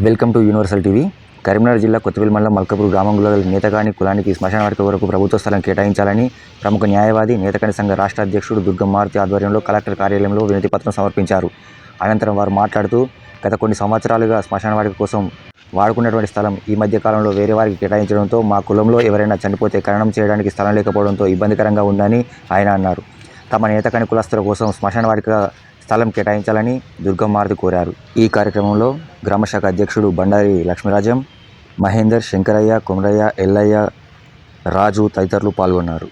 Welcome to universal TV. Karimnagar జిల్లా కొత్తపల్లి మండలం మల్కాపూర్ గ్రామంలో నేతకాని కులానికి శ్మశాన వాటిక వరకు ప్రభుత్వ స్థలం కేటాయించాలని ప్రముఖ న్యాయవాది నేతకాని సంఘ రాష్ట్ర అధ్యక్షుడు దుర్గం మారుతి ఆధ్వర్యంలో కలెక్టర్ కార్యాలయంలో వినతి పత్రం సమర్పించారు. అనంతరం వారు మాట్లాడుతూ గత కొన్ని సంవత్సరాలుగా శ్మశాన వాటిక కోసం వాడుకున్నటువంటి స్థలం ఈ మధ్య కాలంలో వేరే వారికి కేటాయించడంతో మా కులంలో ఎవరైనా చనిపోతే ఖననం చేయడానికి స్థలం లేకపోవడంతో ఇబ్బందికరంగా ఉందని ఆయన అన్నారు. తమ నేతకాని కులస్తుల కోసం శ్మశాన వాటిక స్థలం కేటాయించాలని దుర్గం మారుతి కోరారు. ఈ కార్యక్రమంలో గ్రామశాఖ అధ్యక్షుడు బండారి లక్ష్మీరాజ్యం, మహేందర్, శంకరయ్య, కొమరయ్య, ఎల్లయ్య, రాజు తదితరులు పాల్గొన్నారు.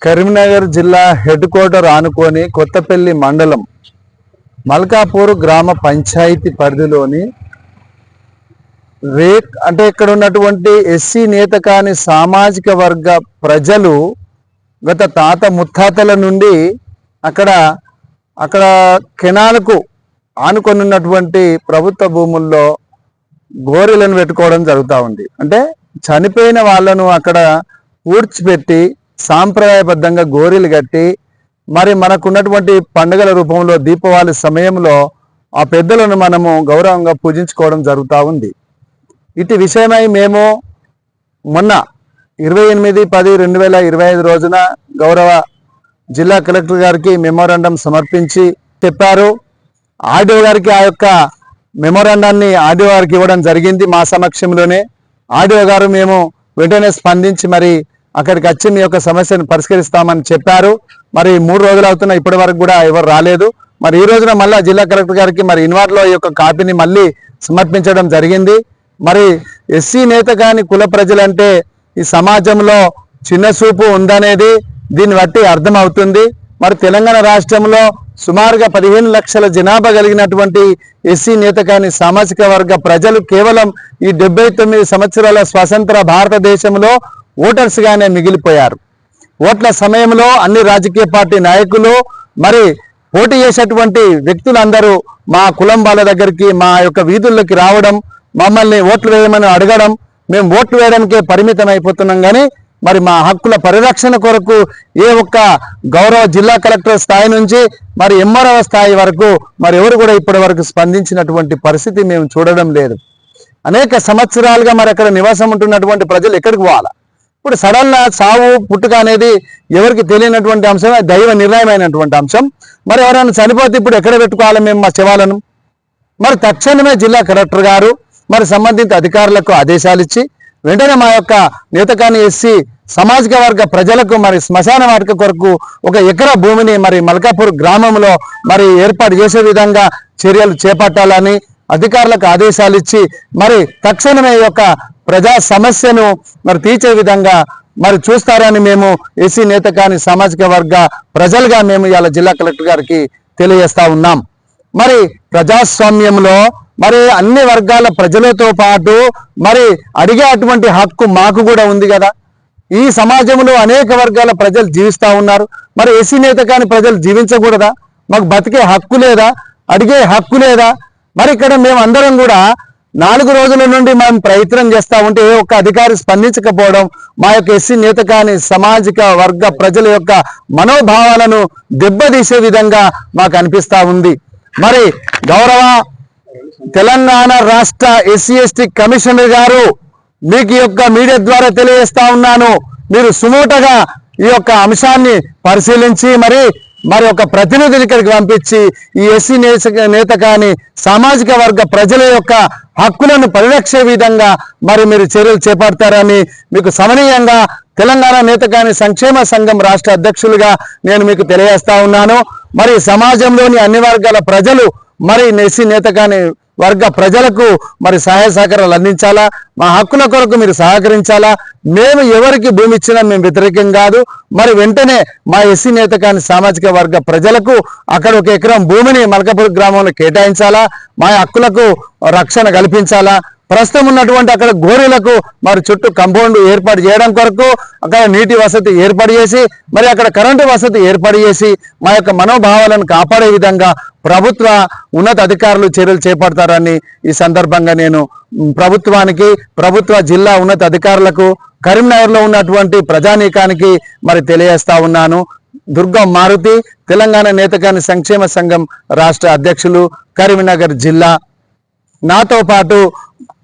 కరీంనగర్ జిల్లా హెడ్ క్వార్టర్ ఆనుకొని కొత్తపల్లి మండలం మల్కాపూర్ గ్రామ పంచాయతీ పరిధిలోని అంటే ఇక్కడ ఉన్నటువంటి ఎస్సీ నేతకాని సామాజిక వర్గ ప్రజలు గత తాత ముత్తాతల నుండి అక్కడ కెనాల్కు ఆనుకొని ఉన్నటువంటి ప్రభుత్వ భూముల్లో గోరీలను పెట్టుకోవడం జరుగుతూ ఉంది. అంటే చనిపోయిన వాళ్ళను అక్కడ పూడ్చిపెట్టి సాంప్రదాయబద్ధంగా గోరీలు కట్టి మరి మనకున్నటువంటి పండుగల రూపంలో దీపావళి సమయంలో ఆ పెద్దలను మనము గౌరవంగా పూజించుకోవడం జరుగుతూ ఉంది. ఇటు విషయమై మేము మొన్న 28/10/2025 రోజున గౌరవ జిల్లా కలెక్టర్ గారికి మెమోరాండం సమర్పించి చెప్పారు. ఆర్డీఓ గారికి ఆ యొక్క మెమోరాండాన్ని ఆర్డీఓ గారికి ఇవ్వడం జరిగింది. మా సమక్షంలోనే ఆర్డీఓ గారు మేము వెంటనే స్పందించి మరి అక్కడికి వచ్చి మీ యొక్క సమస్యను పరిష్కరిస్తామని చెప్పారు. మరి 3 రోజులు అవుతున్నా ఇప్పటి వరకు కూడా ఎవరు రాలేదు. మరి ఈ రోజున మళ్ళీ జిల్లా కలెక్టర్ గారికి మరి ఇన్వార్లో ఈ యొక్క కాపీని మళ్ళీ సమర్పించడం జరిగింది. మరి ఎస్సీ నేత కాని కుల ప్రజలంటే ఈ సమాజంలో చిన్న చూపు ఉందనేది దీన్ని బట్టి అర్థమవుతుంది. మరి తెలంగాణ రాష్ట్రంలో సుమారుగా 15 లక్షల జనాభా కలిగినటువంటి ఎస్సీ నేత కాని సామాజిక వర్గ ప్రజలు కేవలం ఈ 79 సంవత్సరాల స్వతంత్ర భారతదేశంలో ఓటర్స్గానే మిగిలిపోయారు. ఓట్ల సమయంలో అన్ని రాజకీయ పార్టీ నాయకులు మరి పోటీ చేసేటువంటి వ్యక్తులందరూ మా కులం వాళ్ళ దగ్గరికి మా యొక్క వీధుల్లోకి రావడం, మమ్మల్ని ఓట్లు వేయమని అడగడం, మేము ఓట్లు వేయడానికే పరిమితం అయిపోతున్నాం. కానీ మరి మా హక్కుల పరిరక్షణ కొరకు ఏ ఒక్క గౌరవ జిల్లా కలెక్టర్ స్థాయి నుంచి మరి ఎంఆర్ఓ స్థాయి వరకు మరి ఎవరు కూడా ఇప్పటి వరకు స్పందించినటువంటి పరిస్థితి మేము చూడడం లేదు. అనేక సంవత్సరాలుగా మరి అక్కడ నివాసం ఉంటున్నటువంటి ప్రజలు ఎక్కడికి పోవాలా? ఇప్పుడు సడన్గా సావు పుట్టుక అనేది ఎవరికి తెలియనటువంటి అంశం, దైవ నిర్ణయమైనటువంటి అంశం. మరి ఎవరైనా చనిపోతే ఇప్పుడు ఎక్కడ పెట్టుకోవాలి మేము మా శవాలను? మరి తక్షణమే జిల్లా కలెక్టర్ గారు మరి సంబంధిత అధికారులకు ఆదేశాలు ఇచ్చి వెంటనే మా యొక్క నేతకాని ఎస్సీ సామాజిక వర్గ ప్రజలకు మరి శ్మశాన వాటిక కొరకు 1 ఎకరా భూమిని మరి మల్కాపూర్ గ్రామంలో మరి ఏర్పాటు చేసే విధంగా చర్యలు చేపట్టాలని అధికారులకు ఆదేశాలు ఇచ్చి మరి తక్షణమే ఈ యొక్క ప్రజా సమస్యను మరి తీర్చే విధంగా మరి చూస్తారని మేము ఎస్సీ నేతకాని సామాజిక వర్గ ప్రజలుగా మేము ఇవాళ జిల్లా కలెక్టర్ గారికి తెలియజేస్తా ఉన్నాం. మరి ప్రజాస్వామ్యంలో మరి అన్ని వర్గాల ప్రజలతో పాటు మరి అడిగే అటువంటి హక్కు మాకు కూడా ఉంది కదా. ఈ సమాజంలో అనేక వర్గాల ప్రజలు జీవిస్తూ ఉన్నారు. మరి ఎస్సీ నేత కాని ప్రజలు జీవించకూడదా? మాకు బతికే హక్కు లేదా? అడిగే హక్కు లేదా? మరి ఇక్కడ మేము అందరం కూడా 4 రోజుల నుండి మనం ప్రయత్నం చేస్తూ ఉంటే ఏ ఒక్క అధికారి స్పందించకపోవడం మా యొక్క ఎస్సీ నేత కాని సామాజిక వర్గ ప్రజల యొక్క మనోభావాలను దెబ్బతీసే విధంగా మాకు అనిపిస్తూ ఉంది. మరి గౌరవ తెలంగాణ రాష్ట్ర ఎస్సీ ఎస్టీ కమిషనర్ గారు మీకు ఈ యొక్క మీడియా ద్వారా తెలియజేస్తా ఉన్నాను, మీరు సుమోటగా ఈ యొక్క అంశాన్ని పరిశీలించి మరి ఒక ప్రతినిధిని ఇక్కడికి పంపించి ఈ ఎస్సీ నేత కాని సామాజిక వర్గ ప్రజల యొక్క హక్కులను పరిరక్షే విధంగా మరి మీరు చర్యలు చేపడతారని మీకు సమనీయంగా తెలంగాణ నేత కాని సంక్షేమ సంఘం రాష్ట్ర అధ్యక్షులుగా నేను మీకు తెలియజేస్తా ఉన్నాను. మరి సమాజంలోని అన్ని వర్గాల ప్రజలు మరి ఎస్సీ నేత కాని వర్గ ప్రజలకు మరి సహాయ సహకారాలు అందించాలా, మా హక్కుల కొరకు మీరు సహకరించాలా. మేము ఎవరికి భూమి ఇచ్చినా మేము వ్యతిరేకం కాదు. మరి వెంటనే మా ఎస్సీ నేత కాని సామాజిక వర్గ ప్రజలకు అక్కడ 1 ఎకరం భూమిని మల్కాపూర్ గ్రామంలో కేటాయించాలా, మా హక్కులకు రక్షణ కల్పించాలా. ప్రస్తుతం ఉన్నటువంటి అక్కడ గోరీలకు మరి చుట్టూ కంపౌండ్ ఏర్పాటు చేయడం కొరకు అక్కడ నీటి వసతి ఏర్పాటు చేసి మరి అక్కడ కరెంటు వసతి ఏర్పాటు చేసి మా యొక్క మనోభావాలను కాపాడే విధంగా ప్రభుత్వ ఉన్నత అధికారులు చర్యలు చేపడతారని ఈ సందర్భంగా నేను ప్రభుత్వ జిల్లా ఉన్నత అధికారులకు కరీంనగర్లో ఉన్నటువంటి ప్రజానీకానికి మరి తెలియజేస్తా ఉన్నాను. దుర్గం మారుతి, తెలంగాణ నేతకాని సంక్షేమ సంఘం రాష్ట్ర అధ్యక్షులు, కరీంనగర్ జిల్లా. నాతో పాటు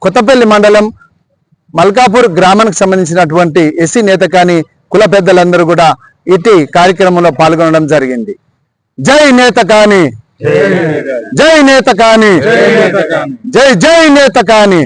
కొత్తపల్లి మండలం మల్కాపూర్ గ్రామానికి సంబంధించినటువంటి ఎస్సీ నేతకాని కుల పెద్దలందరూ కూడా ఇటీ కార్యక్రమంలో పాల్గొనడం జరిగింది. జై నేతకాని, జై నేతకాని, జై జై నేతకాని.